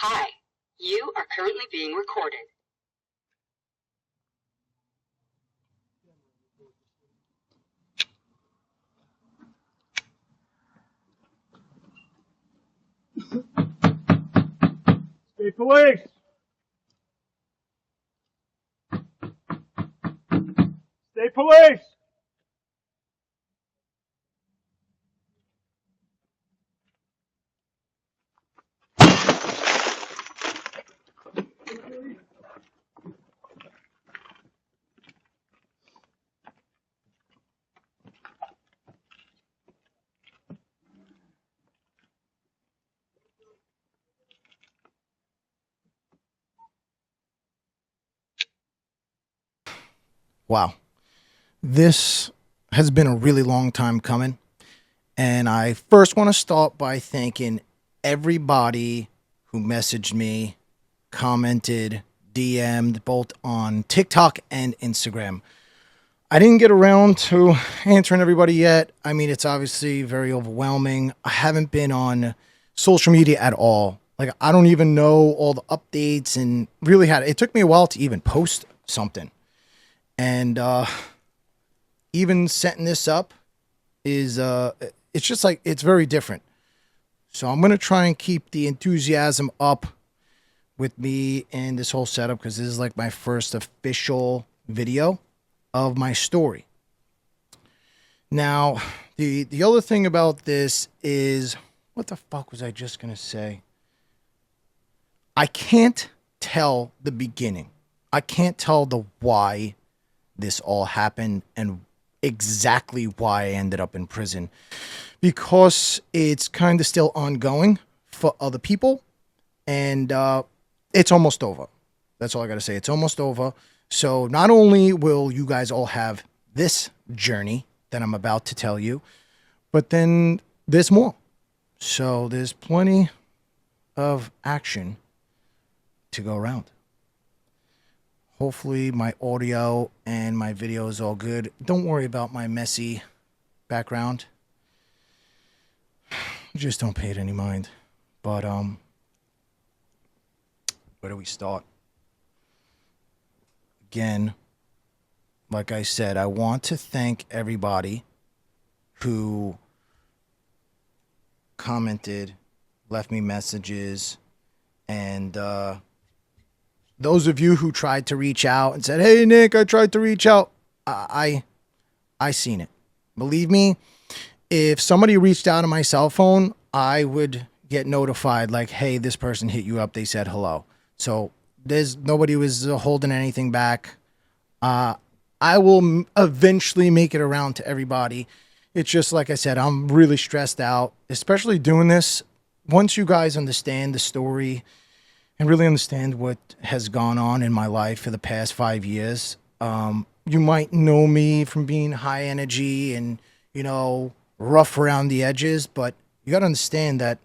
Hi, you are currently being recorded. State police! State police! Wow. This has been a really long time coming. And I first want to start by thanking everybody who messaged me, commented, DM'd both on TikTok and Instagram. I didn't get around to answering everybody yet. I mean, it's obviously very overwhelming. I haven't been on social media at all. Like, I don't even know all the updates and really it took me a while to even post something. And even setting this up is it's just like it's very different. So I'm gonna try and keep the enthusiasm up with me and this whole setup because this is like my first official video of my story. Now, the other thing about this is what the fuck was I just gonna say? I can't tell the beginning. I can't tell the why this all happened and exactly why I ended up in prison because it's kind of still ongoing for other people and it's almost over. That's all I got to say. It's almost over. So not only will you guys all have this journey that I'm about to tell you, but then there's more. So there's plenty of action to go around. Hopefully my audio and my video is all good. Don't worry about my messy background. Just don't pay it any mind. But where do we start? Again, like I said, I want to thank everybody who commented, left me messages, and those of you who tried to reach out and said, "Hey Nick, I tried to reach out." I seen it. Believe me, if somebody reached out on my cell phone, I would get notified like, "Hey, this person hit you up. They said hello." So there's nobody was holding anything back. I will eventually make it around to everybody. It's just like I said, I'm really stressed out, especially doing this. Once you guys understand the story and really understand what has gone on in my life for the past 5 years, you might know me from being high energy and, rough around the edges, but you got to understand that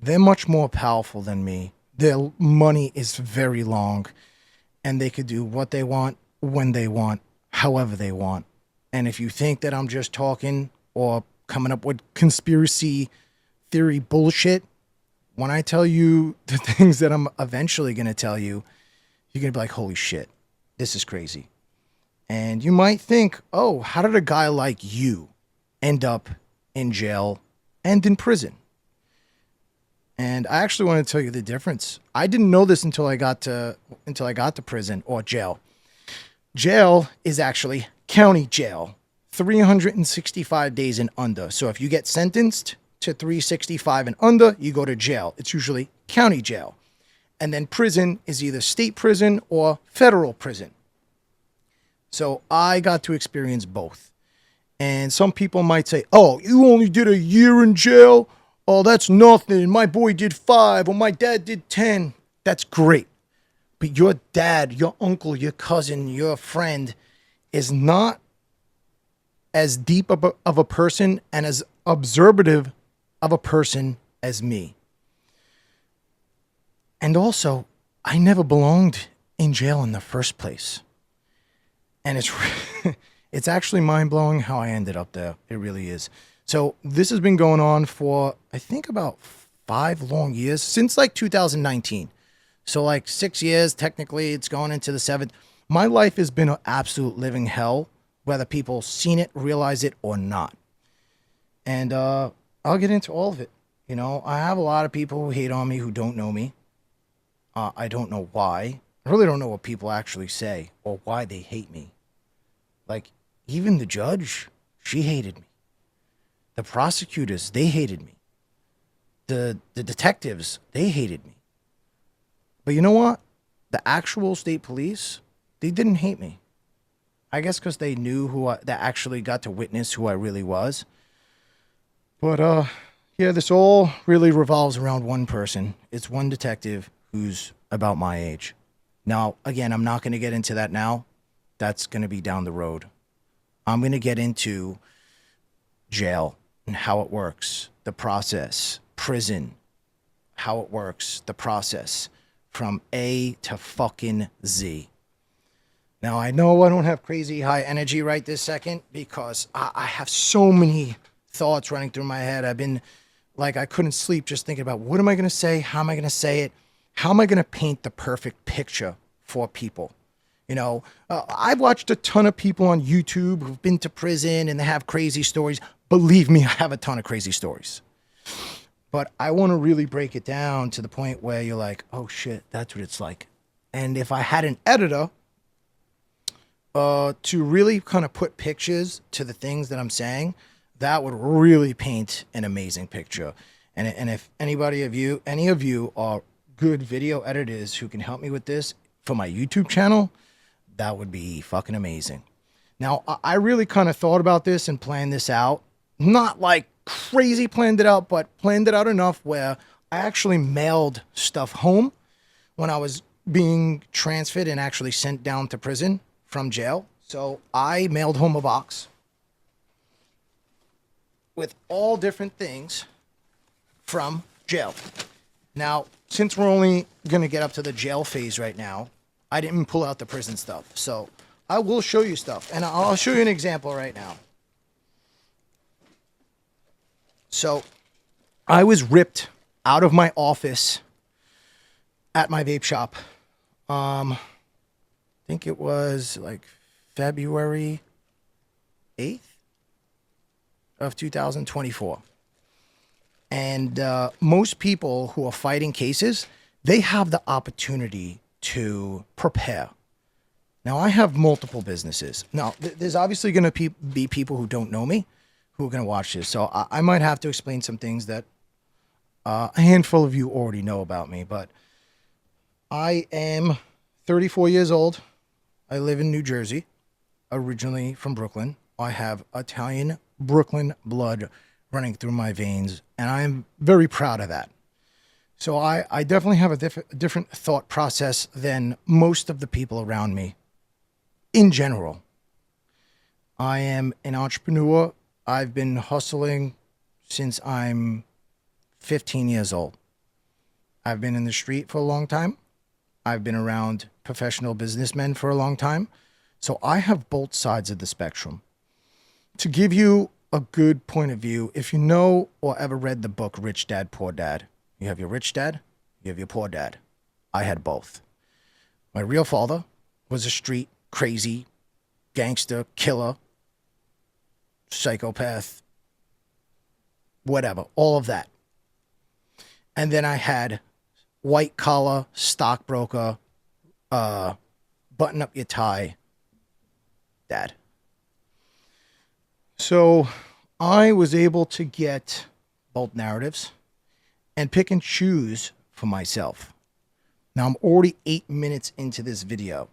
they're much more powerful than me. Their money is very long and they could do what they want, when they want, however they want. And if you think that I'm just talking or coming up with conspiracy theory bullshit, when I tell you the things that I'm eventually going to tell you, you're going to be like, holy shit, this is crazy. And you might think, oh, how did a guy like you end up in jail and in prison? And I actually want to tell you the difference. I didn't know this until I got to prison or jail. Jail is actually county jail, 365 days and under. So if you get sentenced to 365 and under, you go to jail. It's usually county jail. And then prison is either state prison or federal prison. So I got to experience both. And some people might say, oh, you only did a year in jail? Oh, that's nothing. My boy did 5 or my dad did 10. That's great. But your dad, your uncle, your cousin, your friend is not as deep of a person and as observative of a person as me. And also, I never belonged in jail in the first place. And it's actually mind-blowing how I ended up there. It really is. So this has been going on for, I think, about 5 long years since like 2019. So like 6 years, technically it's going into the 7th. My life has been an absolute living hell, whether people seen it, realize it or not. And I'll get into all of it. You know, I have a lot of people who hate on me who don't know me. I don't know why. I really don't know what people actually say or why they hate me. Like, even the judge, she hated me. The prosecutors, they hated me. The detectives, they hated me. But you know what? The actual state police, they didn't hate me. I guess because they knew that actually got to witness who I really was. But, yeah, this all really revolves around one person. It's one detective who's about my age. Now, again, I'm not going to get into that now. That's going to be down the road. I'm going to get into jail and how it works, the process, prison, how it works, the process, from A to fucking Z. Now, I know I don't have crazy high energy right this second because I have so many thoughts running through my head. I've been like, I couldn't sleep just thinking about what am I going to say? How am I going to say it? How am I going to paint the perfect picture for people? You know, I've watched a ton of people on YouTube who've been to prison and they have crazy stories. Believe me, I have a ton of crazy stories. But I want to really break it down to the point where you're like, oh shit, that's what it's like. And if I had an editor to really kind of put pictures to the things that I'm saying, that would really paint an amazing picture. And if any of you are good video editors who can help me with this for my YouTube channel, that would be fucking amazing. Now, I really kind of thought about this and planned this out. Not like crazy planned it out, but planned it out enough where I actually mailed stuff home when I was being transferred and actually sent down to prison from jail. So I mailed home a box with all different things from jail. Now, since we're only going to get up to the jail phase right now, I didn't pull out the prison stuff. So I will show you stuff. And I'll show you an example right now. So I was ripped out of my office at my vape shop. I think it was like February 8th of 2024. And most people who are fighting cases, they have the opportunity to prepare. Now, I have multiple businesses. Now, there's obviously going to be people who don't know me who are going to watch this. So I might have to explain some things that a handful of you already know about me. But I am 34 years old. I live in New Jersey, originally from Brooklyn. I have Italian Brooklyn blood running through my veins, and I'm very proud of that. So I definitely have a different thought process than most of the people around me in general. I am an entrepreneur. I've been hustling since I'm 15 years old. I've been in the street for a long time. I've been around professional businessmen for a long time. So I have both sides of the spectrum. To give you a good point of view, if you know or ever read the book Rich Dad, Poor Dad, you have your rich dad, you have your poor dad. I had both. My real father was a street crazy gangster, killer, psychopath, whatever, all of that. And then I had white collar, stockbroker, button up your tie, dad. So I was able to get both narratives and pick and choose for myself. Now I'm already 8 minutes into this video.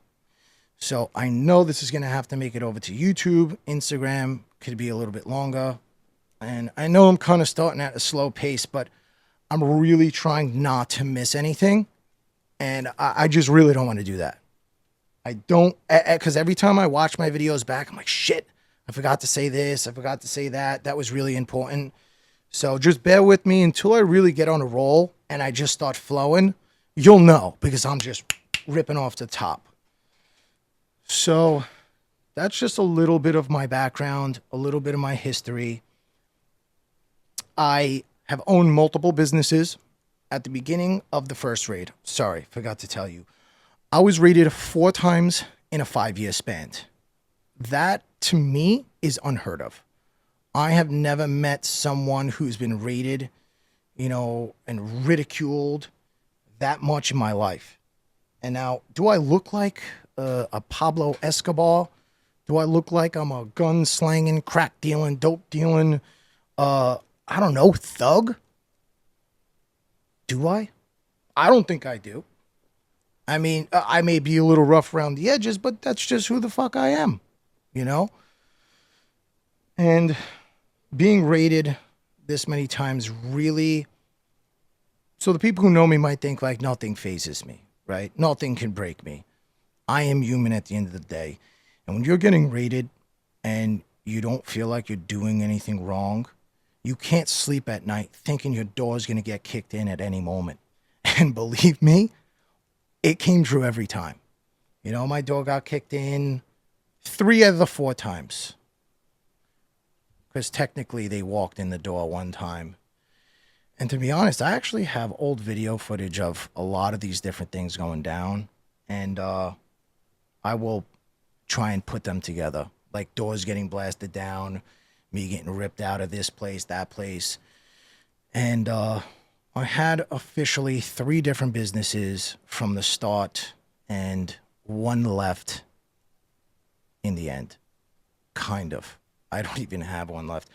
So I know this is going to have to make it over to YouTube, Instagram, could be a little bit longer. And I know I'm kind of starting at a slow pace, but I'm really trying not to miss anything. And I just really don't want to do that. I don't, because every time I watch my videos back, I'm like, shit, I forgot to say this. I forgot to say that. That was really important. So just bear with me until I really get on a roll and I just start flowing. You'll know because I'm just ripping off the top. So that's just a little bit of my background, a little bit of my history. I have owned multiple businesses. At the beginning of the first raid, sorry, forgot to tell you, I was raided 4 times in a 5-year span. That, to me, is unheard of. I have never met someone who's been raided, and ridiculed that much in my life. And now, do I look like a Pablo Escobar? Do I look like I'm a gun-slanging, crack-dealing, dope-dealing, I don't know, thug? Do I? I don't think I do. I mean, I may be a little rough around the edges, but that's just who the fuck I am, And being raided this many times really... So the people who know me might think like nothing phases me, right? Nothing can break me. I am human at the end of the day. And when you're getting raided and you don't feel like you're doing anything wrong, you can't sleep at night thinking your door's going to get kicked in at any moment. And believe me, it came true every time. My door got kicked in 3 out of the 4 times. Because technically they walked in the door one time. And to be honest, I actually have old video footage of a lot of these different things going down. And I will try and put them together. Like doors getting blasted down, me getting ripped out of this place, that place. And I had officially 3 different businesses from the start and 1 left in the end. Kind of. I don't even have 1 left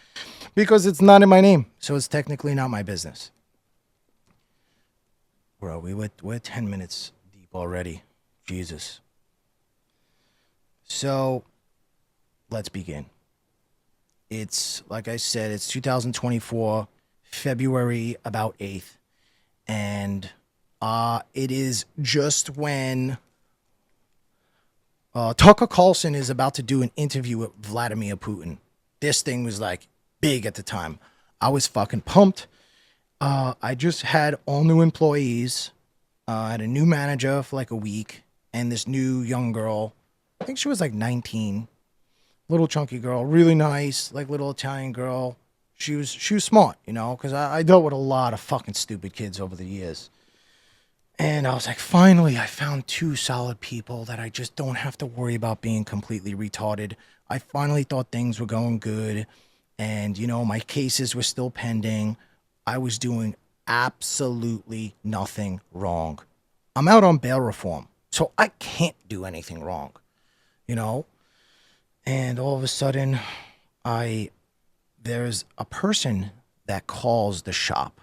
because it's not in my name. So it's technically not my business. Bro, we're 10 minutes deep already. Jesus. So let's begin. It's, like I said, it's 2024, February about 8th. And it is just when Tucker Carlson is about to do an interview with Vladimir Putin. This thing was like big at the time. I was fucking pumped. I just had all new employees. I had a new manager for like a week. And this new young girl, I think she was like 19. Little chunky girl, really nice, like little Italian girl. She was smart, because I dealt with a lot of fucking stupid kids over the years. And I was like, finally, I found 2 solid people that I just don't have to worry about being completely retarded. I finally thought things were going good. And, my cases were still pending. I was doing absolutely nothing wrong. I'm out on bail reform, so I can't do anything wrong, And all of a sudden, there's a person that calls the shop.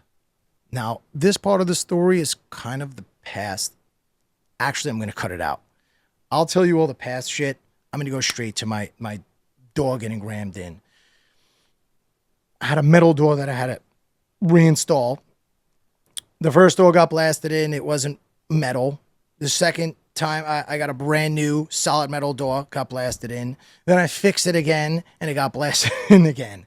Now, this part of the story is kind of the past. Actually, I'm going to cut it out. I'll tell you all the past shit. I'm going to go straight to my door getting rammed in. I had a metal door that I had to reinstall. The first door got blasted in. It wasn't metal. The second time I got a brand new solid metal door, got blasted in. Then I fixed it again and it got blasted in again.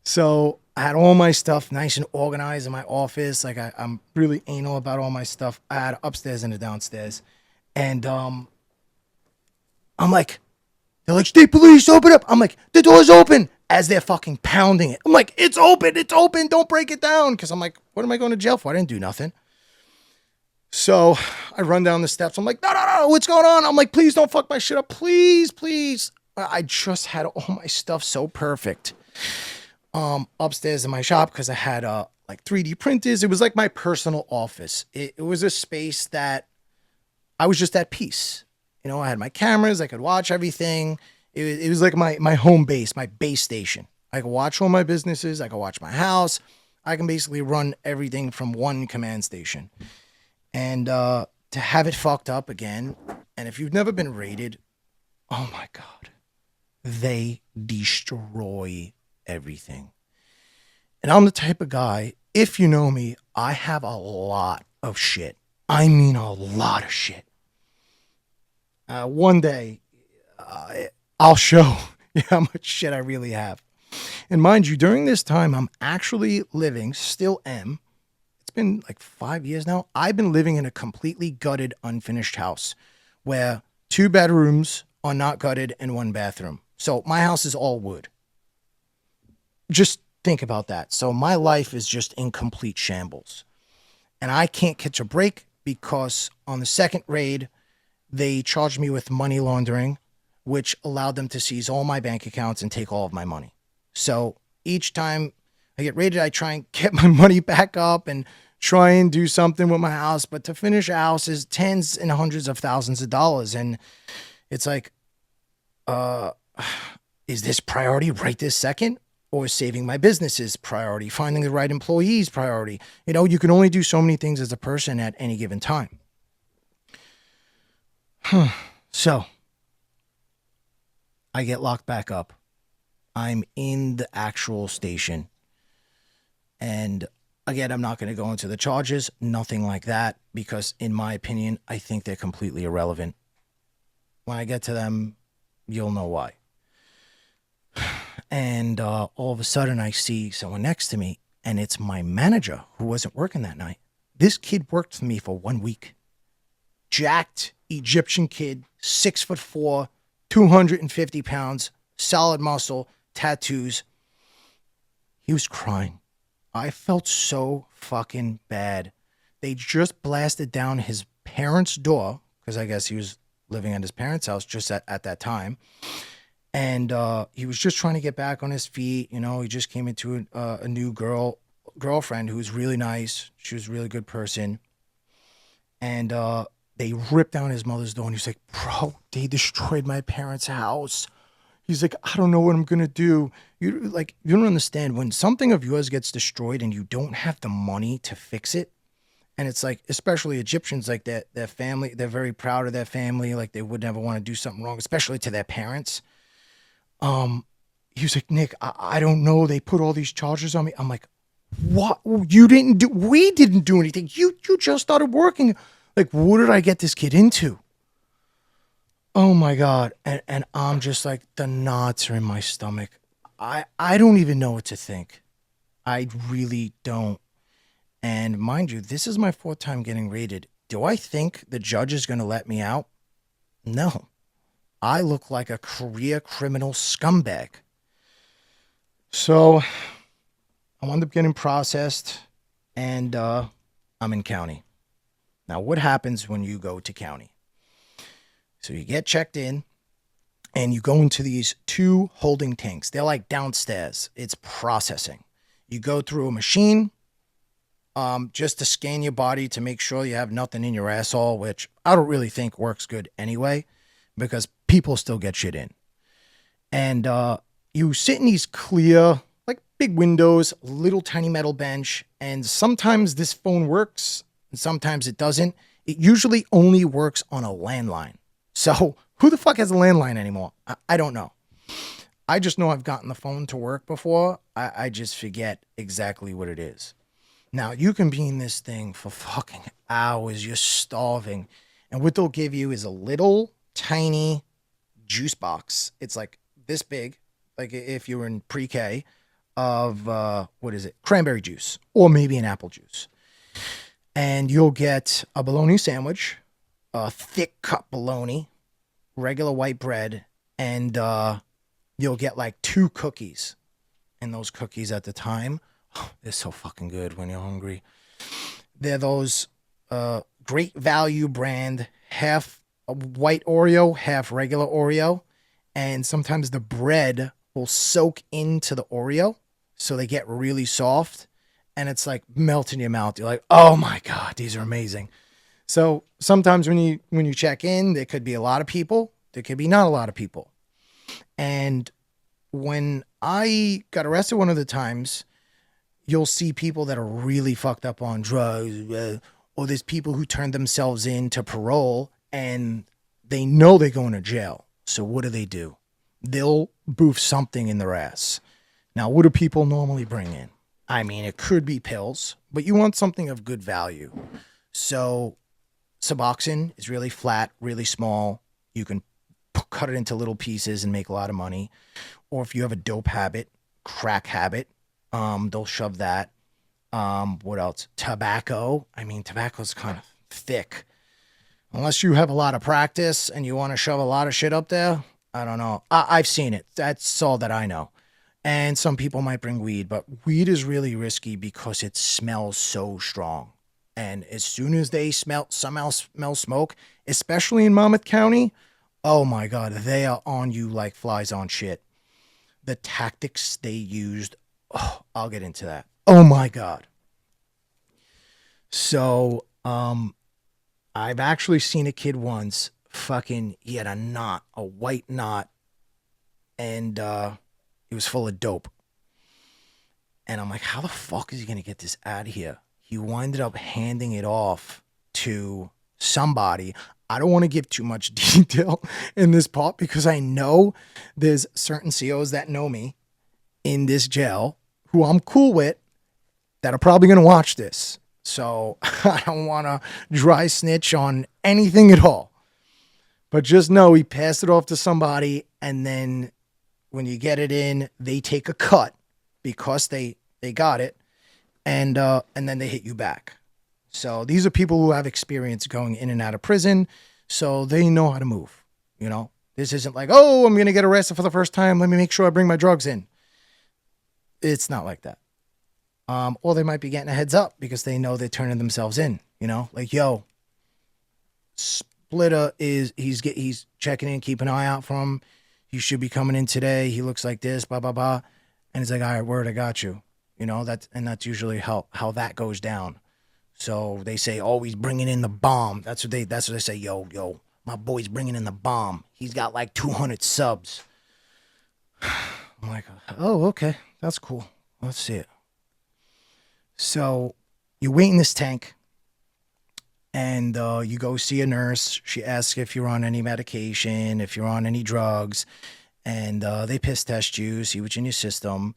So I had all my stuff nice and organized in my office. Like I'm really anal about all my stuff. I had upstairs and a downstairs. And I'm like, they're like, state police, open up. I'm like, the door's open, as they're fucking pounding it. I'm like, it's open, don't break it down. Because I'm like, what am I going to jail for? I didn't do nothing. So I run down the steps. I'm like, no, what's going on? I'm like, please don't fuck my shit up. Please. I just had all my stuff so perfect. Upstairs in my shop, because I had like 3D printers. It was like my personal office. It was a space that I was just at peace. I had my cameras. I could watch everything. It was like my home base, my base station. I could watch all my businesses. I could watch my house. I can basically run everything from one command station. And to have it fucked up again, and if you've never been raided, oh my God, they destroy everything. And I'm the type of guy, if you know me, I have a lot of shit. I mean a lot of shit. One day, I'll show you how much shit I really have. And mind you, during this time, I'm actually living, still am. It's been like 5 years now. I've been living in a completely gutted, unfinished house where 2 bedrooms are not gutted and 1 bathroom. So my house is all wood. Just Think about that. So my life is just in complete shambles. And I can't catch a break because on the second raid, they charged me with money laundering, which allowed them to seize all my bank accounts and take all of my money. So each time I get raided, I try and get my money back up and try and do something with my house. But to finish a house is tens and hundreds of thousands of dollars. And it's like, is this priority right this second? Or saving my business is priority? Finding the right employees priority? You know, you can only do so many things as a person at any given time. So I get locked back up. I'm in the actual station. And again, I'm not going to go into the charges, nothing like that, because in my opinion, I think they're completely irrelevant. When I get to them, you'll know why. And all of a sudden, I see someone next to me, and it's my manager who wasn't working that night. This kid worked for me for 1 week. Jacked Egyptian kid, 6'4", 250 pounds, solid muscle, tattoos. He was crying. I felt so fucking bad. They just blasted down his parents' door, because I guess he was living at his parents' house just at that time. And he was just trying to get back on his feet. You know, he just came into a new girlfriend who was really nice. She was a really good person. And they ripped down his mother's door. And he's like, bro, they destroyed my parents' house. He's like, I don't know what I'm going to do. You don't understand. When something of yours gets destroyed and you don't have the money to fix it, and it's like, especially Egyptians, like their family, they're very proud of their family. Like they would never want to do something wrong, especially to their parents. He was like, Nick, I don't know. They put all these charges on me. I'm like, what? You didn't do, we didn't do anything. You just started working. Like, what did I get this kid into? Oh my God. And I'm just like, the knots are in my stomach. I don't even know what to think. I really don't. And mind you, this is my 4th time getting raided. Do I think the judge is going to let me out? No. I look like a career criminal scumbag. So I wound up getting processed, and I'm in county. Now, what happens when you go to county? So you get checked in, and you go into these 2 holding tanks. They're like downstairs. It's processing. You go through a machine just to scan your body to make sure you have nothing in your asshole, which I don't really think works good anyway, because people still get shit in. And you sit in these clear, like big windows, little tiny metal bench, and sometimes this phone works and sometimes it doesn't. It usually only works on a landline. So who the fuck has a landline anymore? I don't know. I just know I've gotten the phone to work before. I just forget exactly what it is. Now, you can be in this thing for fucking hours. You're starving. And what they'll give you is a little tiny juice box. It's like this big, like if you were in pre-K, of, cranberry juice, or maybe an apple juice. And you'll get a bologna sandwich, a thick cut bologna, regular white bread, and you'll get like 2 cookies. And those cookies at the time, they're so fucking good when you're hungry. They're those Great Value brand, half white Oreo, half regular Oreo. And sometimes the bread will soak into the Oreo, so they get really soft. And it's like melt in your mouth. You're like, oh my God, these are amazing. So sometimes when you check in, there could be a lot of people. There could be not a lot of people. And when I got arrested one of the times, you'll see people that are really fucked up on drugs, or there's people who turn themselves in to parole and they know they're going to jail. So what do? They'll boof something in their ass. Now, what do people normally bring in? I mean, it could be pills, but you want something of good value. So Suboxone is really flat, really small. You can cut it into little pieces and make a lot of money. Or if you have a dope habit, crack habit, they'll shove that. What else? Tobacco. I mean, tobacco's kind of thick. Unless you have a lot of practice and you want to shove a lot of shit up there, I don't know. I've seen it. That's all that I know. And some people might bring weed, but weed is really risky because it smells so strong. And as soon as they somehow smell smoke, especially in Monmouth County, oh my God, they are on you like flies on shit. The tactics they used, oh, I'll get into that. Oh my God. So, I've actually seen a kid once, he had a knot, a white knot, and it was full of dope. And I'm like, how the fuck is he going to get this out of here? He winded up handing it off to somebody. I don't want to give too much detail in this part because I know there's certain COs that know me in this jail who I'm cool with that are probably going to watch this. So I don't want to dry snitch on anything at all. But just know he passed it off to somebody, and then when you get it in, they take a cut because they got it, and then they hit you back. So these are people who have experience going in and out of prison, so they know how to move. You know, this isn't like, oh, I'm going to get arrested for the first time. Let me make sure I bring my drugs in. It's not like that. Or they might be getting a heads up because they know they're turning themselves in. You know, like, yo, Splitter he's checking in, keep an eye out for him. He should be coming in today. He looks like this, blah blah blah. And he's like, all right, word, I got you. You know, that's usually how that goes down. So they say, oh, he's bringing in the bomb. That's what they say. Yo, my boy's bringing in the bomb. He's got like 200 subs. I'm like, oh, okay, that's cool. Let's see it. So you wait in this tank, and you go see a nurse. She asks if you're on any medication, if you're on any drugs, and they piss test you, see what's in your system,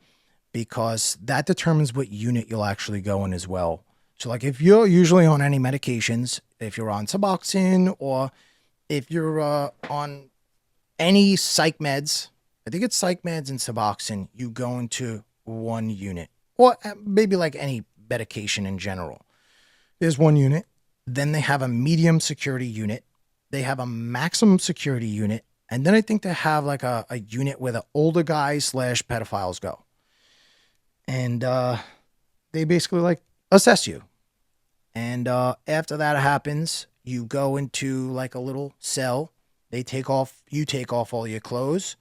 because that determines what unit you'll actually go in as well. So like if you're usually on any medications, if you're on Suboxone, or if you're on any psych meds, I think it's psych meds and Suboxone, you go into one unit, or maybe like any medication in general. There's one unit. Then they have a medium security unit. They have a maximum security unit. And then I think they have like a unit where the older guys / pedophiles go. And they basically like assess you. And after that happens, you go into like a little cell. You take off all your clothes.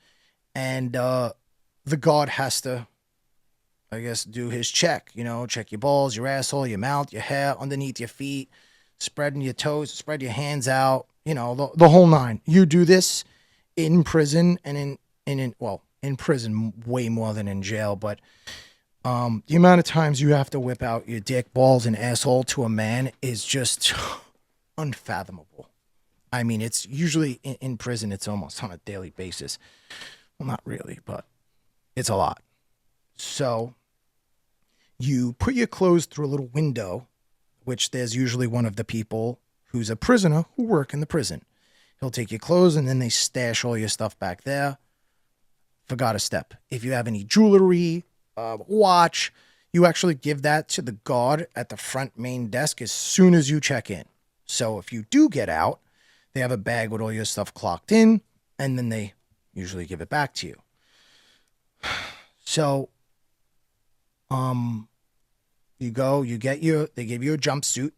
And the guard has to, I guess, do his check. You know, check your balls, your asshole, your mouth, your hair, underneath your feet, spreading your toes, spread your hands out, you know, the whole nine. You do this in prison, and in prison way more than in jail, but the amount of times you have to whip out your dick, balls, and asshole to a man is just unfathomable. I mean, it's usually in prison, it's almost on a daily basis. Well, not really, but it's a lot. So you put your clothes through a little window, which there's usually one of the people who's a prisoner who work in the prison. He'll take your clothes, and then they stash all your stuff back there. Forgot a step. If you have any jewelry, watch, you actually give that to the guard at the front main desk as soon as you check in. So if you do get out, they have a bag with all your stuff clocked in, and then they usually give it back to you. So, you go, they give you a jumpsuit,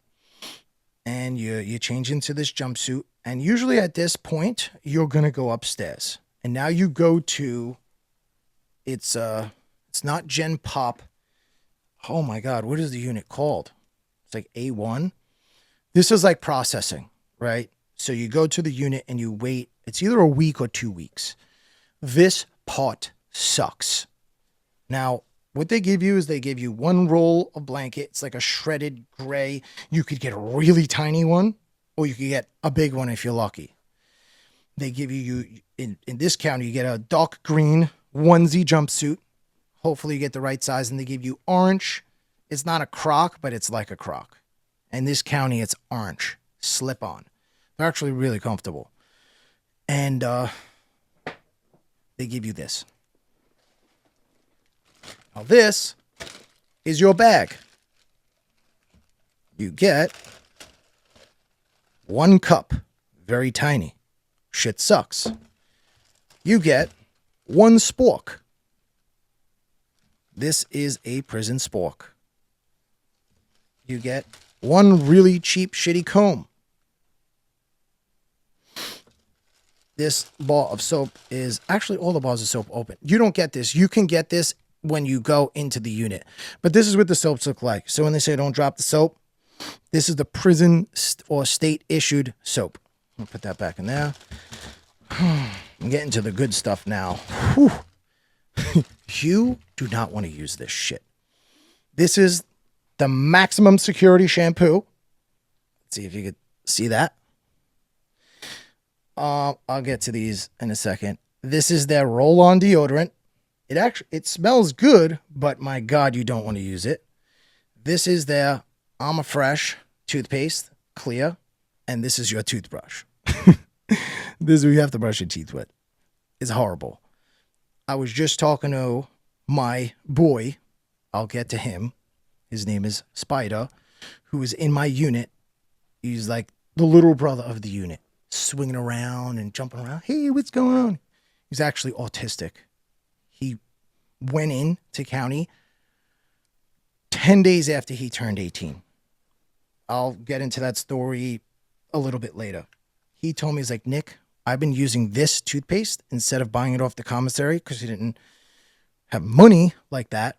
and you change into this jumpsuit. And usually at this point, you're going to go upstairs. And now you go to, it's not Gen Pop. Oh my God, what is the unit called? It's like A1. This is like processing, right? So you go to the unit and you wait. It's either a week or 2 weeks. This part sucks. Now, what they give you is they give you one roll of blanket. It's like a shredded gray. You could get a really tiny one, or you could get a big one if you're lucky. They give you in this county, you get a dark green onesie jumpsuit. Hopefully you get the right size, and they give you orange. It's not a croc, but it's like a croc. In this county, it's orange, slip on. They're actually really comfortable. And they give you this. Now this is your bag. You get one cup, very tiny. Shit sucks. You get one spork. This is a prison spork. You get one really cheap, shitty comb. This bar of soap is actually all the bars of soap open. You don't get this. You can get this when you go into the unit. But this is what the soaps look like. So when they say don't drop the soap, this is the prison or state issued soap. I'll put that back in there. I'm getting to the good stuff now. Whew. You do not want to use this shit. This is the maximum security shampoo. Let's see if you could see that. I'll get to these in a second. This is their roll-on deodorant. It smells good, but my God, you don't want to use it. This is their Armor Fresh toothpaste, clear, and this is your toothbrush. This is what you have to brush your teeth with. It's horrible. I was just talking to my boy. I'll get to him. His name is Spider, who is in my unit. He's like the little brother of the unit, swinging around and jumping around. Hey, what's going on? He's actually autistic. He went in to county 10 days after he turned 18. I'll get into that story a little bit later. He told me, he's like, Nick, I've been using this toothpaste instead of buying it off the commissary because he didn't have money like that.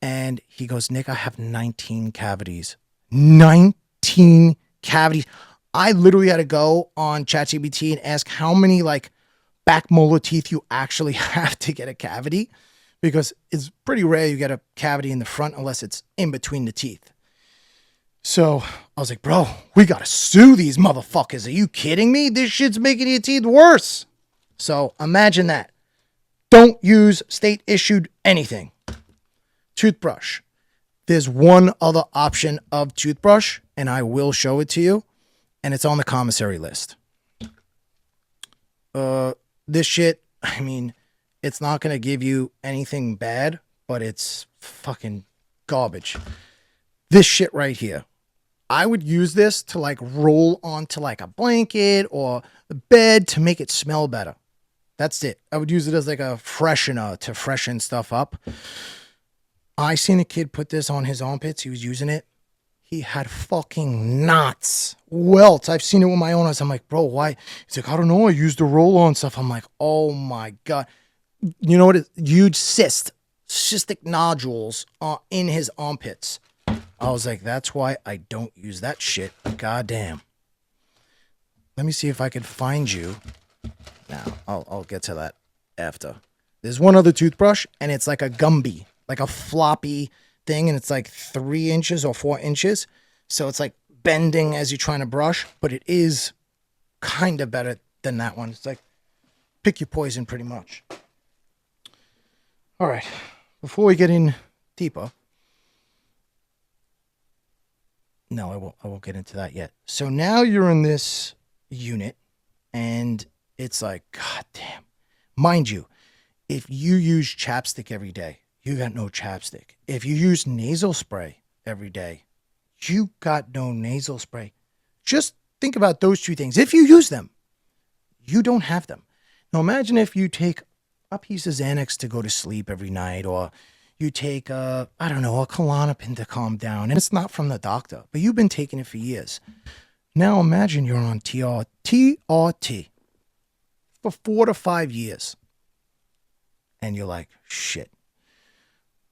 And he goes, Nick, I have 19 cavities. 19 cavities. I literally had to go on ChatGPT and ask how many like back molar teeth you actually have to get a cavity, because it's pretty rare you get a cavity in the front unless it's in between the teeth. So I was like, bro, we got to sue these motherfuckers. Are you kidding me? This shit's making your teeth worse. So imagine that. Don't use state issued anything. Toothbrush. There's one other option of toothbrush, and I will show it to you. And it's on the commissary list. This shit, I mean, it's not going to give you anything bad, but it's fucking garbage. This shit right here. I would use this to like roll onto like a blanket or the bed to make it smell better. That's it. I would use it as like a freshener to freshen stuff up. I seen a kid put this on his armpits. He was using it. He had fucking knots, welts. I've seen it with my own eyes. I'm like, bro, why? He's like, I don't know. I used the roll-on stuff. I'm like, oh my God. You know what? Huge cystic nodules in his armpits. I was like, that's why I don't use that shit. God damn. Let me see if I can find you. Now, I'll get to that after. There's one other toothbrush, and it's like a Gumby, like a floppy thing, and it's like 3 inches or 4 inches. So it's like bending as you're trying to brush, but it is kind of better than that one. It's like pick your poison pretty much. All right. Before we get in deeper. No, I won't get into that yet. So now you're in this unit, and it's like, God damn. Mind you, if you use chapstick every day, you got no chapstick. If you use nasal spray every day, you got no nasal spray. Just think about those two things. If you use them, you don't have them. Now imagine if you take a piece of Xanax to go to sleep every night, or you take a Klonopin to calm down, and it's not from the doctor, but you've been taking it for years. Now imagine you're on TRT for 4 to 5 years, and you're like, shit.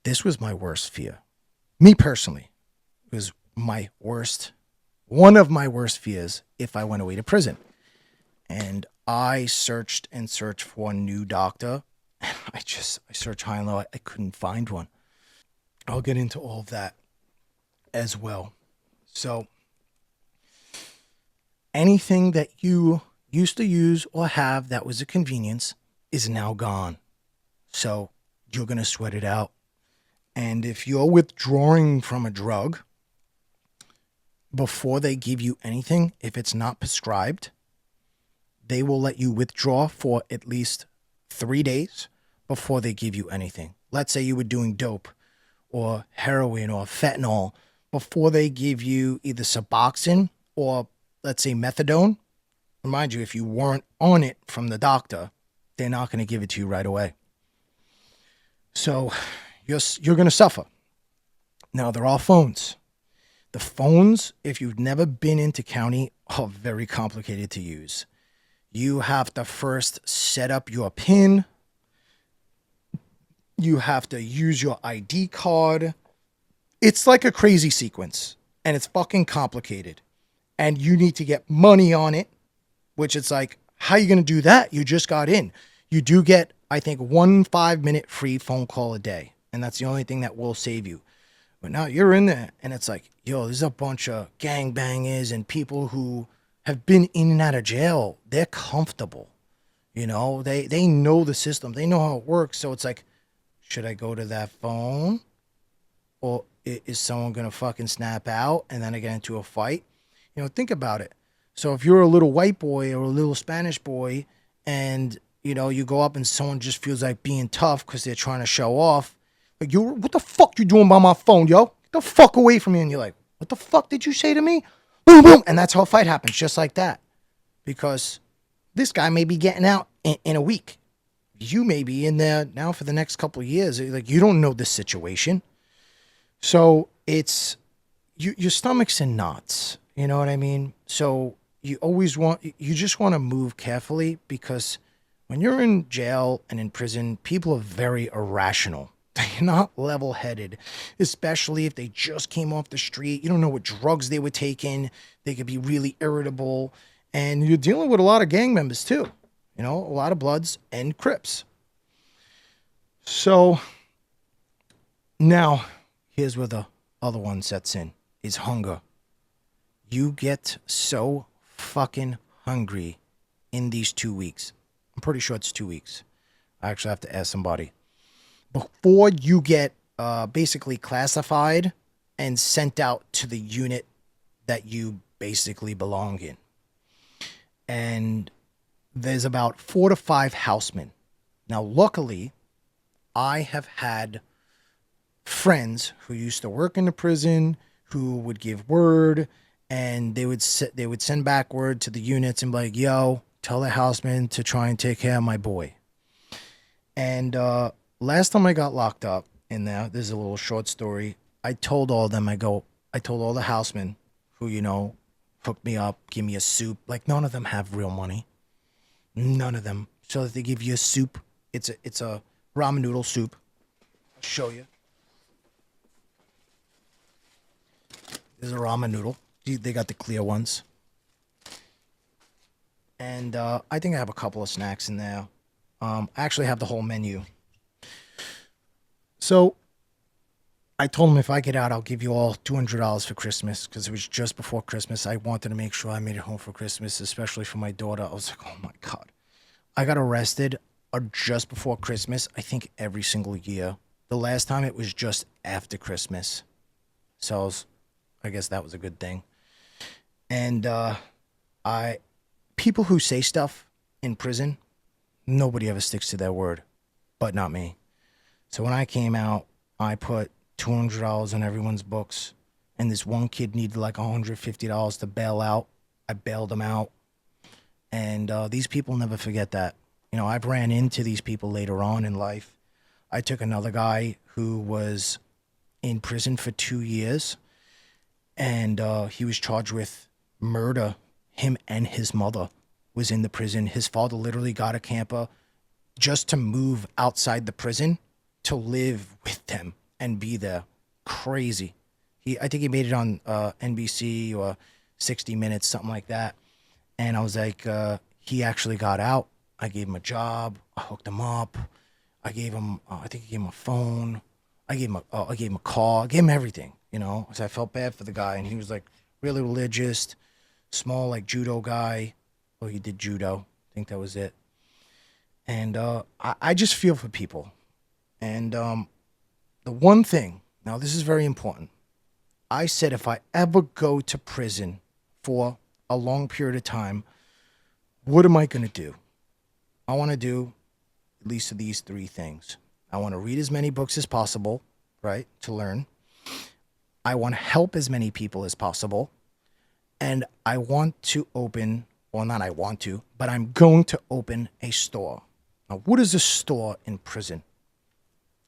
This was my worst fear. Me personally, it was one of my worst fears if I went away to prison. And I searched and searched for a new doctor. I searched high and low. I couldn't find one. I'll get into all of that as well. So anything that you used to use or have that was a convenience is now gone. So you're going to sweat it out. And if you're withdrawing from a drug, before they give you anything, if it's not prescribed, they will let you withdraw for at least 3 days before they give you anything. Let's say you were doing dope or heroin or fentanyl. Before they give you either Suboxone or, let's say, methadone, remind you, if you weren't on it from the doctor, they're not going to give it to you right away. So you're going to suffer. Now, they're all phones. The phones, if you've never been into county, are very complicated to use. You have to first set up your PIN. You have to use your ID card. It's like a crazy sequence, and it's fucking complicated. And you need to get money on it, which it's like, how are you going to do that? You just got in. You do get, I think, 1 5-minute free phone call a day, and that's the only thing that will save you. But now you're in there, and it's like, yo, there's a bunch of gangbangers and people who have been in and out of jail. They're comfortable. You know, they know the system. They know how it works. So it's like, should I go to that phone? Or is someone going to fucking snap out and then I get into a fight? You know, think about it. So if you're a little white boy or a little Spanish boy and, you know, you go up and someone just feels like being tough because they're trying to show off, like, what the fuck you doing by my phone, yo? Get the fuck away from me. And you're like, what the fuck did you say to me? Boom, boom. And that's how a fight happens, just like that. Because this guy may be getting out in a week. You may be in there now for the next couple of years. Like, you don't know this situation. So it's, your stomach's in knots. You know what I mean? So you just want to move carefully, because when you're in jail and in prison, people are very irrational. They're not level-headed, especially if they just came off the street. You don't know what drugs they were taking. They could be really irritable. And you're dealing with a lot of gang members too. You know, a lot of Bloods and Crips. So now here's where the other one sets in, is hunger. You get so fucking hungry in these 2 weeks. I'm pretty sure it's 2 weeks. I actually have to ask somebody. Before you get basically classified and sent out to the unit that you basically belong in. And there's about 4 to 5 housemen. Now, luckily, I have had friends who used to work in the prison who would give word, and they would send back word to the units and be like, yo, tell the houseman to try and take care of my boy. And last time I got locked up in there, there's a little short story. I told all of them, I told all the housemen who, you know, hooked me up, give me a soup. Like, none of them have real money. None of them. So that they give you a soup. It's a ramen noodle soup. I'll show you. There's a ramen noodle. They got the clear ones. And I think I have a couple of snacks in there. I actually have the whole menu. So I told them, if I get out, I'll give you all $200 for Christmas, because it was just before Christmas. I wanted to make sure I made it home for Christmas, especially for my daughter. I was like, oh my God. I got arrested just before Christmas, I think every single year. The last time it was just after Christmas. So I guess that was a good thing. And people who say stuff in prison, nobody ever sticks to their word, but not me. So when I came out, I put $200 on everyone's books, and this one kid needed like $150 to bail out. I bailed him out, and these people never forget that. You know, I've ran into these people later on in life. I took another guy who was in prison for 2 years, and he was charged with murder. Him and his mother was in the prison. His father literally got a camper just to move outside the prison to live with them and be there. Crazy. I think he made it on NBC or 60 Minutes, something like that. And I was like, he actually got out. I gave him a job. I hooked him up. I gave him, I think I gave him a phone. I gave him a car. I gave him everything, you know. So I felt bad for the guy, and he was like really religious, small, like judo guy. Well, he did judo. I think that was it. And I just feel for people. And the one thing, now this is very important. I said, if I ever go to prison for a long period of time, what am I going to do? I want to do at least these 3 things. I want to read as many books as possible, right, to learn. I want to help as many people as possible. And I want to open, well, not I want to, but I'm going to open a store. Now, what is a store in prison?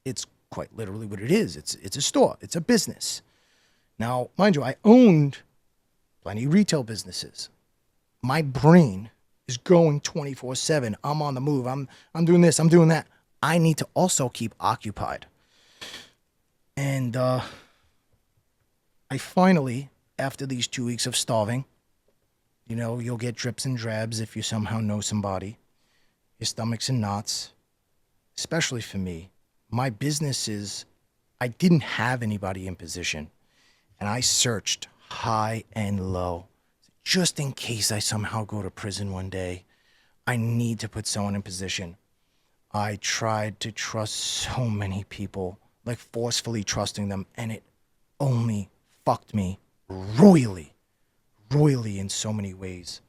It's quite literally what it is. It's a store. It's a business. Now, mind you, I owned plenty of retail businesses. My brain is going 24/7. I'm on the move. I'm doing this. I'm doing that. I need to also keep occupied. And I finally, after these 2 weeks of starving, you'll get drips and drabs if you somehow know somebody. Your stomach's in knots, especially for me. My businesses, I didn't have anybody in position. And I searched high and low. Just in case I somehow go to prison one day, I need to put someone in position. I tried to trust so many people, like forcefully trusting them, and it only fucked me royally in so many ways.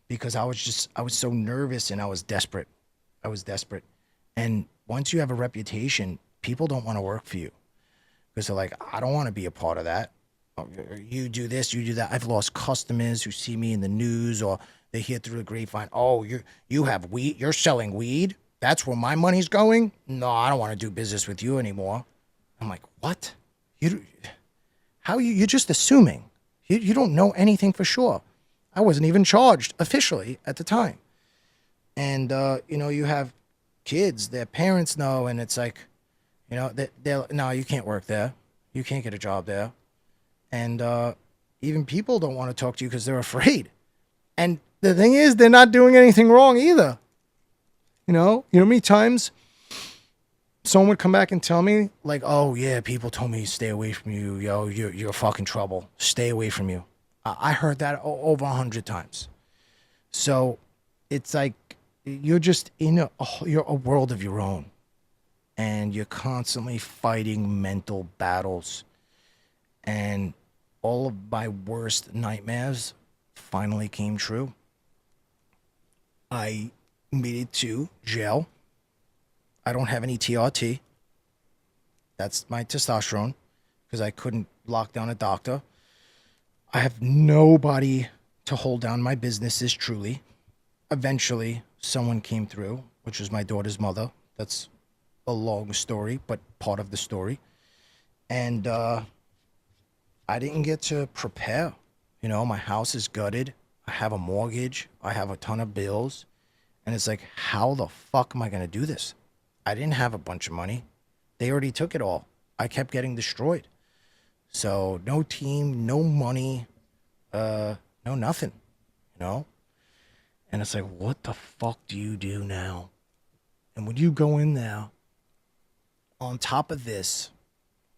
Because I was so nervous and I was desperate. And once you have a reputation, people don't want to work for you. Because they're like, I don't want to be a part of that. You do this, you do that. I've lost customers who see me in the news, or they hear through the grapevine, oh, you have weed, you're selling weed? That's where my money's going? No, I don't want to do business with you anymore. I'm like, what? You're just assuming. You don't know anything for sure. I wasn't even charged officially at the time. And, you have kids, their parents know, and it's like, no, you can't work there. You can't get a job there. And even people don't want to talk to you because they're afraid. And the thing is, they're not doing anything wrong either. You know how many times someone would come back and tell me, like, oh, yeah, people told me stay away from you. Yo, you're fucking trouble. Stay away from you. I heard that over 100 times. So it's like you're just in you're a world of your own. And you're constantly fighting mental battles. And all of my worst nightmares finally came true. I made it to jail. I don't have any TRT. That's my testosterone, because I couldn't lock down a doctor. I have nobody to hold down my businesses, truly. Eventually, someone came through, which was my daughter's mother. That's a long story, but part of the story. And I didn't get to prepare. My house is gutted. I have a mortgage. I have a ton of bills. And it's like, how the fuck am I going to do this? I didn't have a bunch of money. They already took it all. I kept getting destroyed. So no team, no money, no nothing, And it's like, what the fuck do you do now? And when you go in there, on top of this,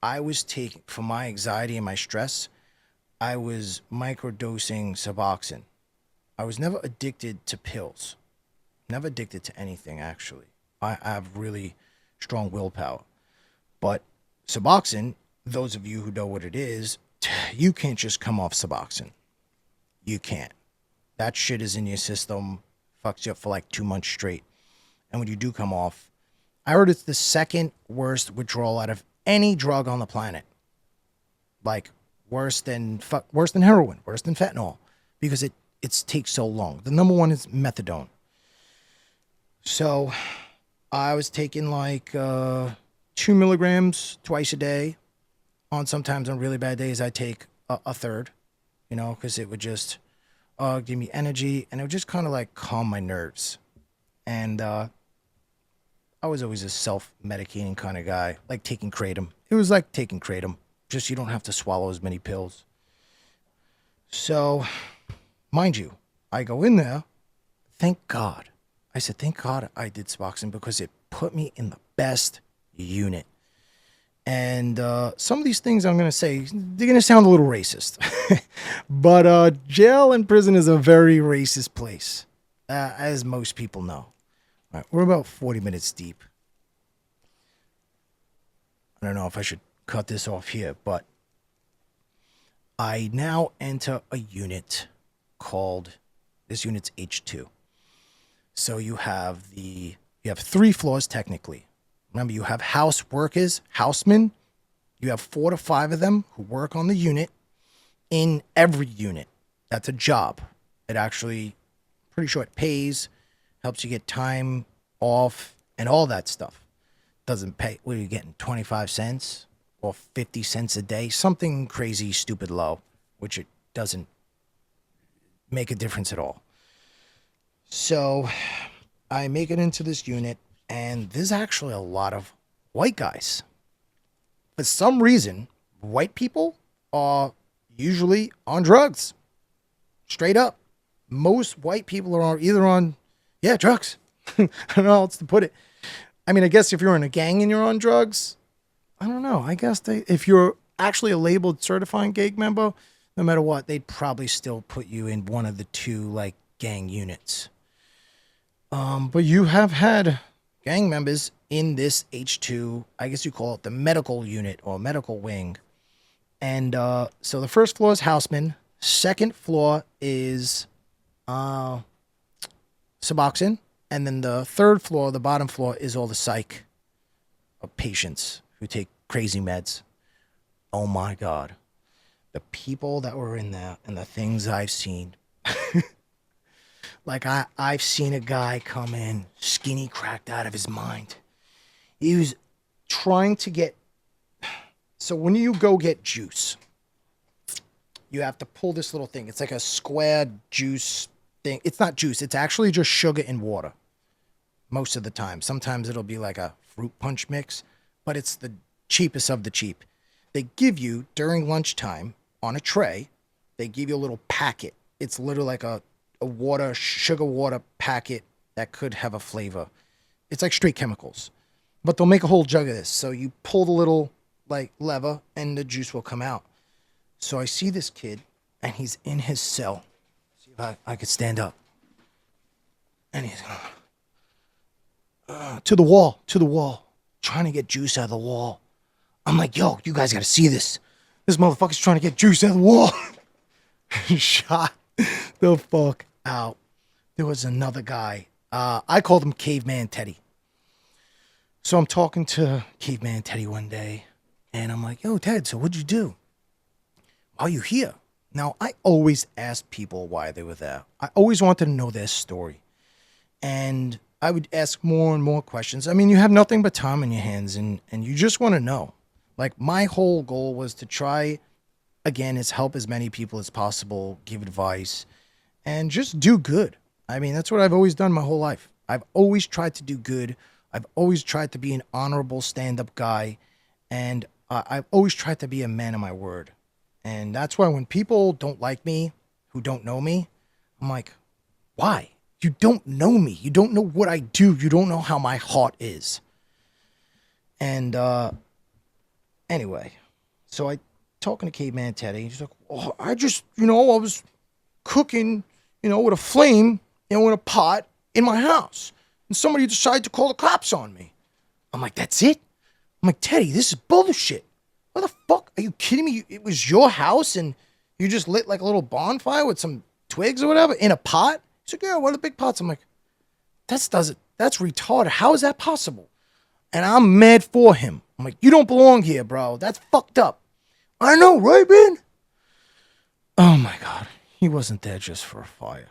I was taking, for my anxiety and my stress, I was microdosing Suboxone. I was never addicted to pills. Never addicted to anything, actually. I have really strong willpower. But Suboxone, those of you who know what it is, you can't just come off Suboxone. You can't. That shit is in your system, fucks you up for like 2 months straight. And when you do come off, I heard it's the second worst withdrawal out of any drug on the planet. Like worse than heroin, worse than fentanyl, because it takes so long. The number one is methadone. So I was taking like 2 milligrams twice a day. Sometimes on really bad days, I take a third, because it would just give me energy, and it would just kind of like calm my nerves. And I was always a self-medicating kind of guy, like taking kratom. It was like taking kratom, just you don't have to swallow as many pills. So, mind you, I go in there, thank God. I said, thank God I did Suboxone, because it put me in the best unit. And some of these things I'm going to say, they're going to sound a little racist. But jail and prison is a very racist place, as most people know. All right, we're about 40 minutes deep. I don't know if I should cut this off here, but I now enter a unit called, this unit's H2. So you have 3 floors technically. Remember, you have house workers, housemen. You have 4 to 5 of them who work on the unit. In every unit, that's a job. It actually, pretty sure it pays, helps you get time off, and all that stuff. doesn't pay. What are you getting? 25 cents or 50 cents a day? Something crazy, stupid low, which it doesn't make a difference at all. So I make it into this unit, and there's actually a lot of white guys. For some reason, white people are usually on drugs. Straight up. Most white people are either on, drugs. I don't know how else to put it. I mean, I guess if you're in a gang and you're on drugs, I don't know. I guess if you're actually a labeled certifying gang member, no matter what, they'd probably still put you in one of the two, like, gang units. But you have had gang members in this H2, I guess you call it the medical unit or medical wing. And so the first floor is houseman. Second floor is Suboxone. And then the third floor, the bottom floor, is all the psych patients who take crazy meds. Oh my God. The people that were in there and the things I've seen. Like I've seen a guy come in skinny, cracked out of his mind. He was trying to get... So when you go get juice, you have to pull this little thing. It's like a square juice thing. It's not juice. It's actually just sugar and water most of the time. Sometimes it'll be like a fruit punch mix, but it's the cheapest of the cheap. They give you, during lunchtime, on a tray, they give you a little packet. It's literally like a sugar water packet that could have a flavor. It's like straight chemicals. But they'll make a whole jug of this. So you pull the little like lever and the juice will come out. So I see this kid and he's in his cell. See if I could stand up. And he's to the wall, trying to get juice out of the wall. I'm like, yo, you guys got to see this. This motherfucker's trying to get juice out of the wall. Shot the fuck out. There was another guy. I called him Caveman Teddy. So I'm talking to Caveman Teddy one day, and I'm like, yo, Ted, so what'd you do? Why are you here? Now, I always ask people why they were there. I always wanted to know their story. And I would ask more and more questions. I mean, you have nothing but time in your hands, and you just want to know. Like, my whole goal was to try, again, is help as many people as possible, give advice, and just do good. I mean, that's what I've always done my whole life. I've always tried to do good. I've always tried to be an honorable stand-up guy, and I've always tried to be a man of my word. And that's why when people don't like me, who don't know me, I'm like, why? You don't know me. You don't know what I do. You don't know how my heart is. And anyway, so I talking to Caveman Teddy. He's like, oh, I just, I was cooking, with a flame, with a pot in my house. And somebody decided to call the cops on me. I'm like, that's it? I'm like, Teddy, this is bullshit. What the fuck? Are you kidding me? It was your house and you just lit like a little bonfire with some twigs or whatever in a pot? He's like, yeah, one of the big pots. I'm like, that's retarded. How is that possible? And I'm mad for him. I'm like, you don't belong here, bro. That's fucked up. I know, right, Ben? Oh my God. He wasn't there just for a fire.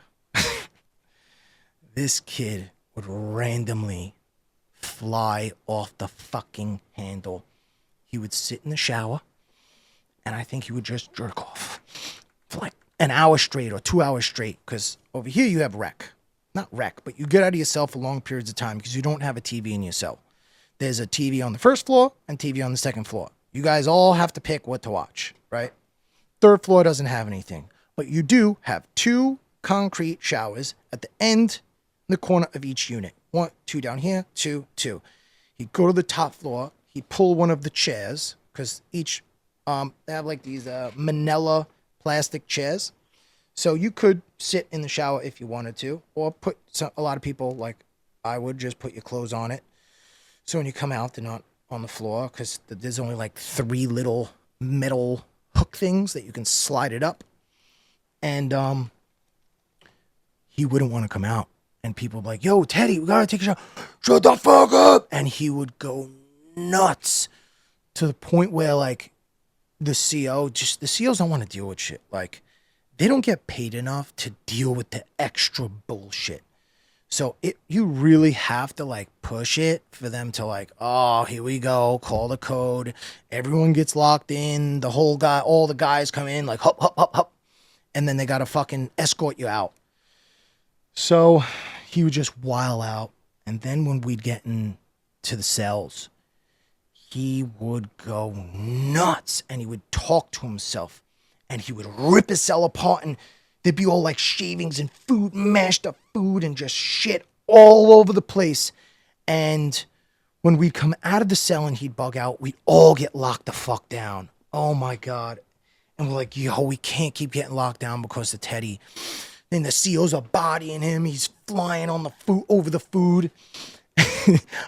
This kid would randomly fly off the fucking handle. He would sit in the shower, and I think he would just jerk off for like an hour straight or 2 hours straight, because over here you have rec. Not rec, but you get out of your cell for long periods of time because you don't have a TV in your cell. There's a TV on the first floor and TV on the second floor. You guys all have to pick what to watch, right? Third floor doesn't have anything, but you do have 2 concrete showers at the end, in the corner of each unit. 1, 2 down here, 2, 2. He'd go to the top floor. He'd pull one of the chairs, because each, they have like these manila plastic chairs. So you could sit in the shower if you wanted to, or put a lot of people, like I would, just put your clothes on it. So when you come out, they're not on the floor, because there's only like 3 little metal hook things that you can slide it up. And he wouldn't want to come out. And people would be like, yo, Teddy, we gotta take a shower. Shut the fuck up! And he would go nuts to the point where, like, the COs don't want to deal with shit. Like, they don't get paid enough to deal with the extra bullshit. So you really have to like push it for them to like, oh, here we go, call the code. Everyone gets locked in. All the guys come in like hop, hop, hop, hop, and then they gotta fucking escort you out. So he would just while out, and then when we'd get into the cells, he would go nuts, and he would talk to himself, and he would rip his cell apart, and there'd be all like shavings and food, mashed up food, and just shit all over the place. And when we'd come out of the cell and he'd bug out, we'd all get locked the fuck down. Oh my God. And we're like, yo, we can't keep getting locked down because of Teddy. Then the COs are bodying him. He's flying on the food, over the food.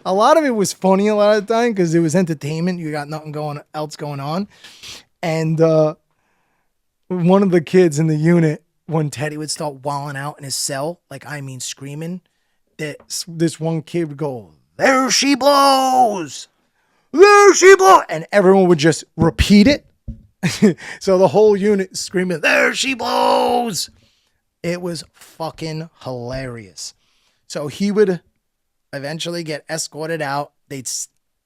A lot of it was funny a lot of the time because it was entertainment. You got nothing else going on. And one of the kids in the unit, when Teddy would start wilding out in his cell, like I mean screaming, this one kid would go, there she blows! There she blows! And everyone would just repeat it. So the whole unit screaming, there she blows! It was fucking hilarious. So he would eventually get escorted out. They'd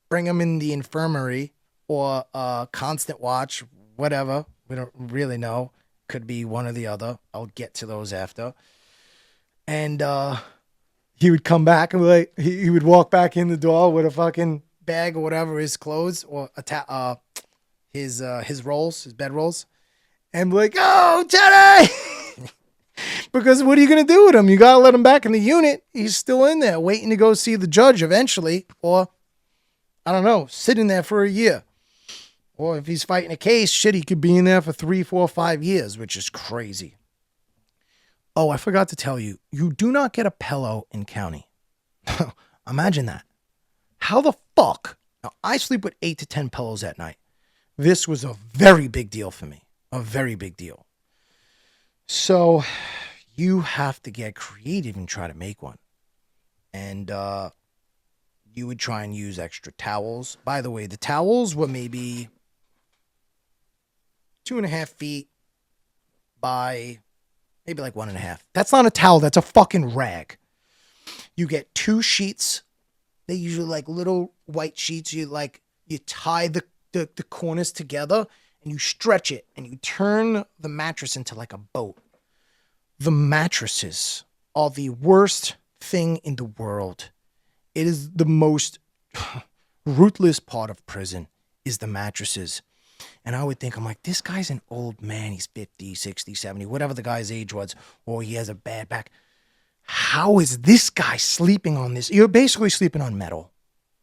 bring him in the infirmary or constant watch, whatever. We don't really know. Could be one or the other. I'll get to those after. And he would come back and like he would walk back in the door with a fucking bag or whatever, his clothes or his rolls, his bed rolls, and be like, "Oh, Teddy!" Because what are you gonna do with him? You gotta let him back in the unit. He's still in there, waiting to go see the judge eventually, or I don't know, sitting there for a year. Or if he's fighting a case, shit, he could be in there for 3, 4, 5 years, which is crazy. Oh, I forgot to tell you, you do not get a pillow in county. Imagine that. How the fuck? Now, I sleep with 8 to 10 pillows at night. This was a very big deal for me. A very big deal. So you have to get creative and try to make one. And you would try and use extra towels. By the way, the towels were maybe 2.5 feet by maybe like 1.5. That's not a towel. That's a fucking rag. You get 2 sheets. They usually like little white sheets. You tie the corners together and you stretch it and you turn the mattress into like a boat. The mattresses are the worst thing in the world. It is the most ruthless part of prison is the mattresses. And I would think, I'm like, this guy's an old man. He's 50, 60, 70, whatever the guy's age was, or he has a bad back. How is this guy sleeping on this? You're basically sleeping on metal.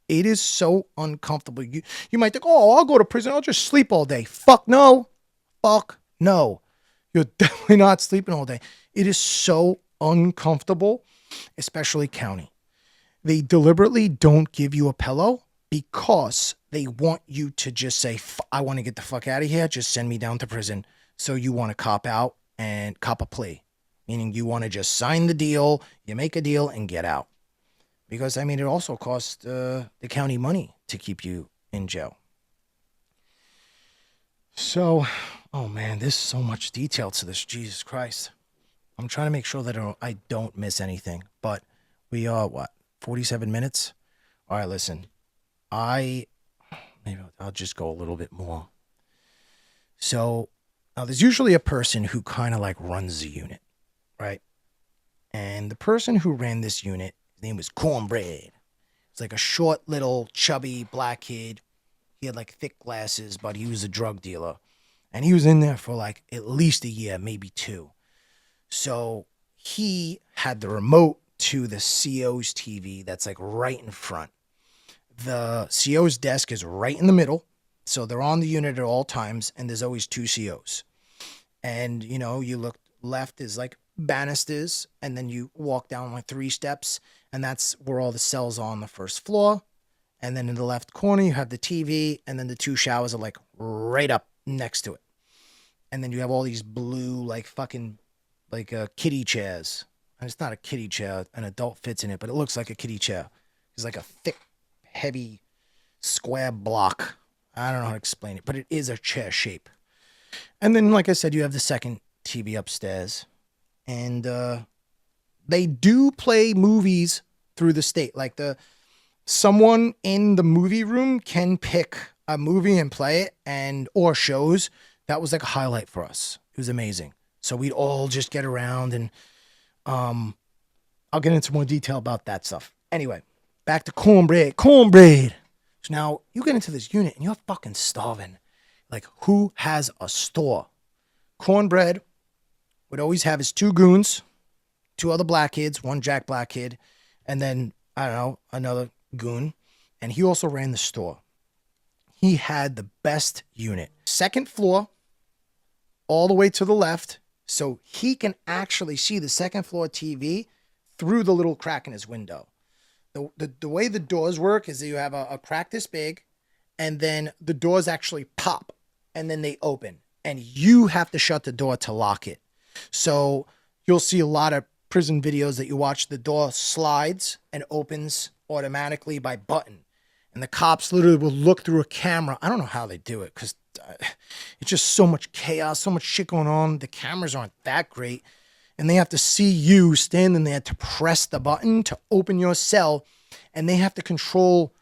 It is so uncomfortable. You might think, oh, I'll go to prison. I'll just sleep all day. Fuck no. Fuck no. You're definitely not sleeping all day. It is so uncomfortable, especially county. They deliberately don't give you a pillow because they want you to just say, I want to get the fuck out of here. Just send me down to prison. So you want to cop out and cop a plea, meaning you want to just sign the deal, you make a deal and get out. Because, I mean, it also costs the county money to keep you in jail. So, oh man, there's so much detail to this. Jesus Christ. I'm trying to make sure that I don't miss anything. But we are, 47 minutes? All right, listen. Maybe I'll just go a little bit more. So, now there's usually a person who kind of like runs the unit, right? And the person who ran this unit, his name was Cornbread. It's like a short, little, chubby black kid. He had like thick glasses, but he was a drug dealer. And he was in there for like at least a year, maybe 2. So he had the remote to the CO's TV that's like right in front. The CO's desk is right in the middle. So they're on the unit at all times, and there's always 2 COs. And, you look left is like banisters, and then you walk down like 3 steps, and that's where all the cells are on the first floor. And then in the left corner, you have the TV, and then the 2 showers are like right up next to it. And then you have all these blue, like fucking, like kiddie chairs. And it's not a kiddie chair. An adult fits in it, but it looks like a kiddie chair. It's like a thick, heavy, square block. I don't know how to explain it, but it is a chair shape. And then, like I said, you have the second TV upstairs. And they do play movies through the state. Like someone in the movie room can pick a movie and play it, or shows. That was like a highlight for us. It was amazing. So we'd all just get around, and I'll get into more detail about that stuff. Anyway, back to cornbread. So now you get into this unit and you're fucking starving. Like, who has a store? Cornbread would always have his 2 goons, 2 other black kids, 1 Jack black kid, and then, I don't know, another goon. And he also ran the store. He had the best unit. 2nd floor, all the way to the left, so he can actually see the 2nd floor TV through the little crack in his window. The way the doors work is that you have a crack this big, and then the doors actually pop, and then they open. And you have to shut the door to lock it. So you'll see a lot of prison videos that you watch. The door slides and opens automatically by button. And the cops literally will look through a camera. I don't know how they do it, because it's just so much chaos, so much shit going on. The cameras aren't that great. And they have to see you standing there to press the button to open your cell. And they have to control,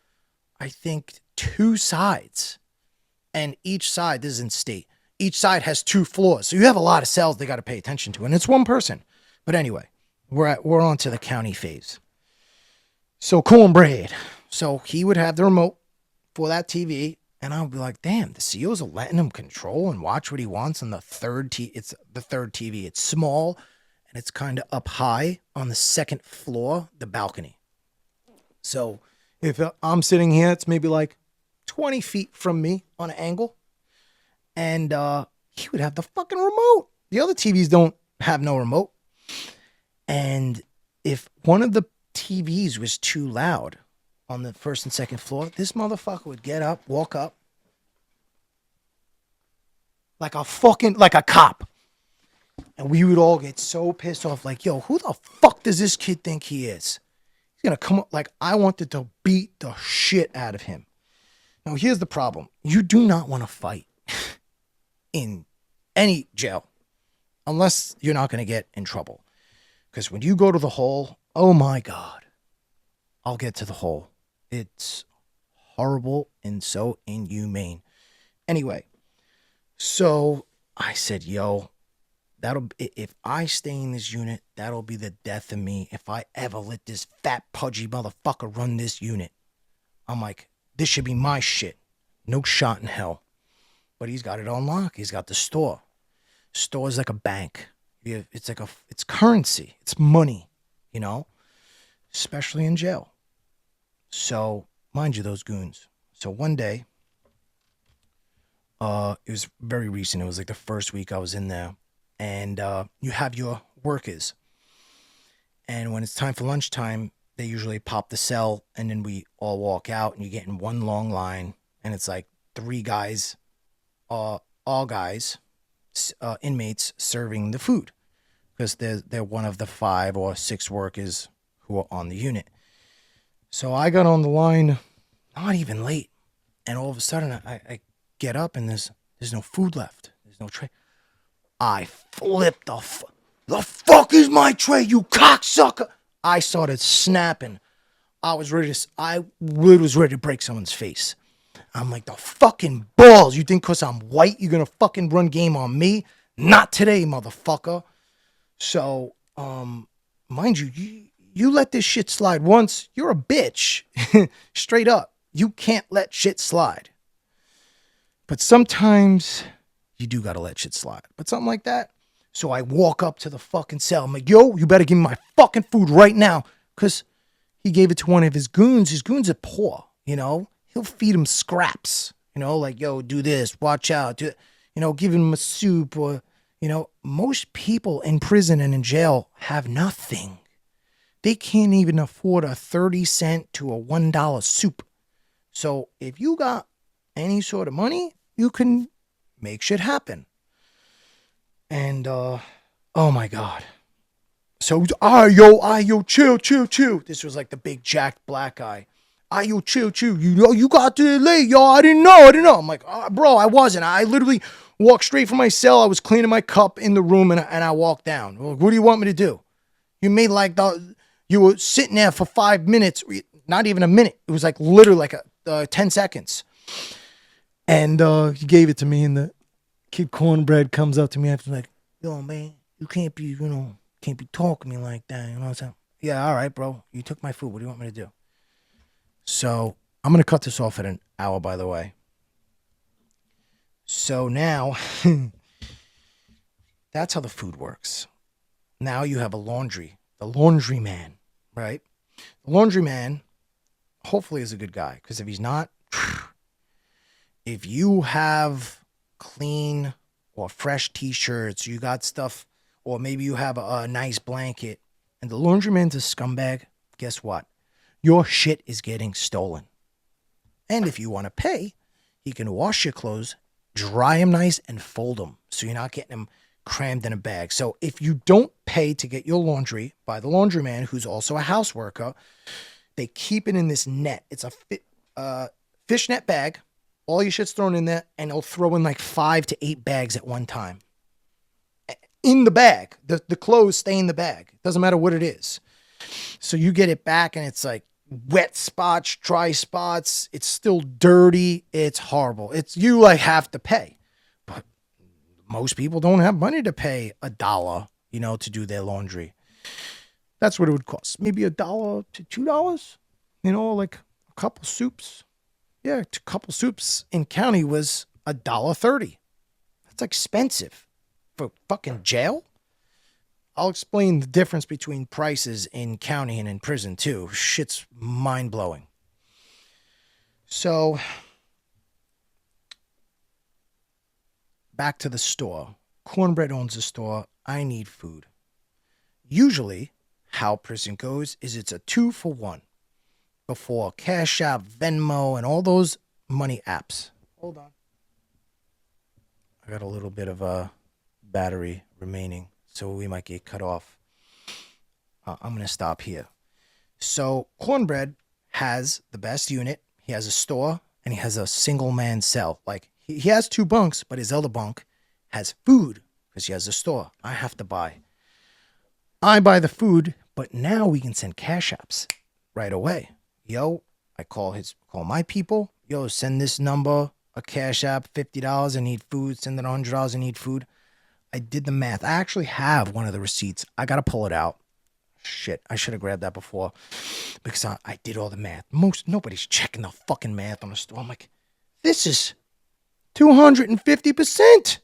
I think, 2 sides. And each side, this is in state, each side has 2 floors. So you have a lot of cells they got to pay attention to. And it's 1 person. But anyway, we're on to the county phase. So cornbread. So he would have the remote for that TV. And I would be like, damn, the COs are letting him control and watch what he wants on the third TV. It's the 3rd TV. It's small. And it's kind of up high on the 2nd floor, the balcony. So if I'm sitting here, it's maybe like 20 feet from me on an angle. And he would have the fucking remote. The other TVs don't have no remote. And if one of the TVs was too loud on the 1st and 2nd floor, this motherfucker would get up, walk up, like a cop. And we would all get so pissed off, like, yo, who the fuck does this kid think he is? He's going to come up, like, I wanted to beat the shit out of him. Now, here's the problem. You do not want to fight in any jail unless you're not going to get in trouble. Because when you go to the hole, oh my God, I'll get to the hole. It's horrible and so inhumane. Anyway, so I said, yo, if I stay in this unit, that'll be the death of me. If I ever let this fat pudgy motherfucker run this unit, I'm like, this should be my shit. No shot in hell. But he's got it on lock. He's got the store. Store's like a bank. It's currency. It's money, you know, especially in jail. So mind you, those goons. So one day, it was very recent. It was like the first week I was in there. And you have your workers. And when it's time for lunchtime, they usually pop the cell, and then we all walk out, and you get in one long line, and it's like 3 guys, all guys, inmates serving the food, because they're one of the 5 or 6 workers who are on the unit. So I got on the line, not even late, and all of a sudden I get up, and there's no food left. There's no tray. I flipped the fuck is my tray, you cocksucker? I started snapping. I was ready to break someone's face. I'm like, the fucking balls. You think because I'm white, you're going to fucking run game on me? Not today, motherfucker. So, mind you, you let this shit slide once, you're a bitch. Straight up. You can't let shit slide. But sometimes you do gotta let shit slide. But something like that. So I walk up to the fucking cell. I'm like, yo, you better give me my fucking food right now. Because he gave it to one of his goons. His goons are poor, you know. He'll feed him scraps, you know, like, yo, do this, watch out, do it. You know, give him a soup or, you know, most people in prison and in jail have nothing. They can't even afford a 30-cent to a $1 soup. So if you got any sort of money, you can make shit happen. And, oh my God. So, yo, chill. This was like the big jacked black guy. Yo, chill. You got there late, yo. I didn't know. I'm like, bro, I wasn't. I literally walked straight from my cell. I was cleaning my cup in the room and I walked down. Well, what do you want me to do? You made like you were sitting there for 5 minutes, not even a minute. It was like literally like 10 seconds. And he gave it to me, and the kid Cornbread comes up to me after like, yo, man, you can't be talking to me like that. You know what I'm saying? Yeah, all right, bro. You took my food. What do you want me to do? So I'm going to cut this off at an hour, by the way. So now, that's how the food works. Now you have a laundry. The laundry man, right? The laundry man hopefully is a good guy. Because if he's not, if you have clean or fresh t-shirts, you got stuff, or maybe you have a nice blanket, and the laundryman's a scumbag, guess what? Your shit is getting stolen. And if you want to pay, he can wash your clothes, dry them nice, and fold them, so you're not getting them crammed in a bag. So if you don't pay to get your laundry by the laundryman, who's also a house worker, they keep it in this net. It's a fishnet bag. All your shit's thrown in there, and they'll throw in like 5 to 8 bags at one time. In the bag. The clothes stay in the bag. Doesn't matter what it is. So you get it back, and it's like wet spots, dry spots. It's still dirty. It's horrible. You like have to pay. But most people don't have money to pay $1, to do their laundry. That's what it would cost. Maybe $1 to $2, like a couple soups. Yeah, a couple soups in county was $1.30. That's expensive for fucking jail. I'll explain the difference between prices in county and in prison too. Shit's mind blowing. So back to the store. Cornbread owns the store. I need food. Usually, how prison goes is it's a 2-for-1. Before Cash App, Venmo, and all those money apps. Hold on. I got a little bit of a battery remaining, so we might get cut off. I'm going to stop here. So Cornbread has the best unit. He has a store, and he has a single man cell. Like, he has 2 bunks, but his other bunk has food because he has a store. I have to buy. I buy the food, but now we can send Cash Apps right away. Yo, I call my people. Yo, send this number, a Cash App, $50. I need food. Send it $100. I need food. I did the math. I actually have one of the receipts. I got to pull it out. Shit, I should have grabbed that before because I did all the math. Nobody's checking the fucking math on the store. I'm like, this is 250%.